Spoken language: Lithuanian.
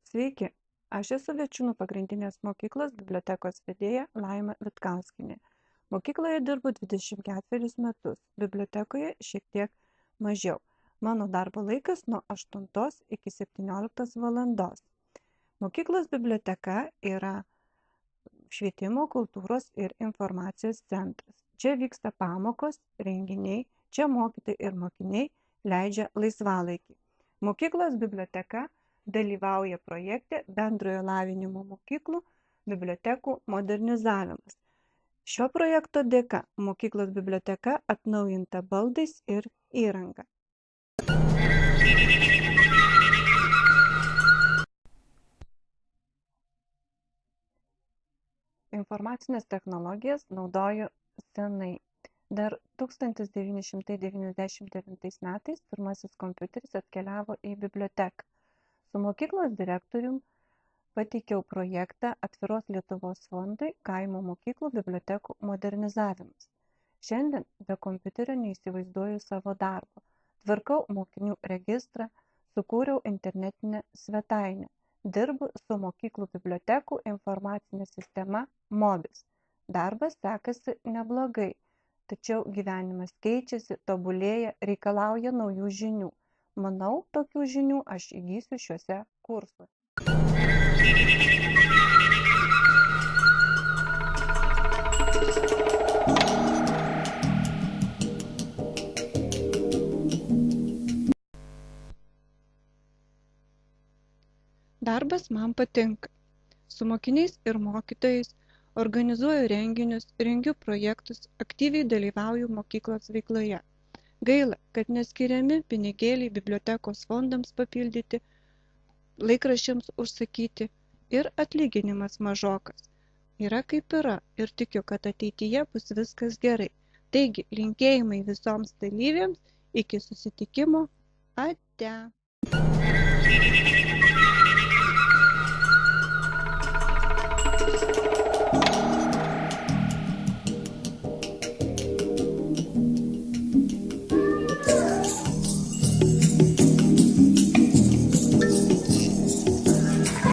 Sveiki, aš esu Viečiūnų pagrindinės mokyklos bibliotekos vedėja Laima Vitkauskienė. Mokykloje dirbu 24 metus, bibliotekoje šiek tiek mažiau. Mano darbo laikas nuo 8 iki 17 valandos. Mokyklos biblioteka yra švietimo, kultūros ir informacijos centras. Čia vyksta pamokos, renginiai, čia mokytojai ir mokiniai leidžia laisvalaikį. Mokyklos biblioteka dalyvauja projekte Bendrojo lavinimo mokyklų bibliotekų modernizavimas. Šio projekto dėka mokyklos biblioteka atnaujinta baldais ir įranga. Informacinės technologijas naudoju senai. Dar 1999 metais pirmasis kompiuteris atkeliavo į biblioteką. Su mokyklos direktoriumi pateikiau projektą Atviros Lietuvos fondui kaimo mokyklų bibliotekų modernizavimas. Šiandien be kompiuterio neįsivaizduoju savo darbo. Tvarkau mokinių registrą, sukūriau internetinę svetainę. Dirbu su mokyklų bibliotekų informacinė sistema MOBIS. Darbas sekasi neblogai, tačiau gyvenimas keičiasi, tobulėja, reikalauja naujų žinių. Manau, tokių žinių aš įgysiu šiuose kursuose. Darbas man patinka. Su mokiniais ir mokytojais organizuoju renginius, rengiu projektus, aktyviai dalyvauju mokyklos veikloje. Gaila, kad neskiriami pinigėliai bibliotekos fondams papildyti, laikraščiams užsakyti ir atlyginimas mažokas. Yra kaip yra ir tikiu, kad ateityje bus viskas gerai. Taigi, linkėjimai visoms dalyviams, iki susitikimo, ate.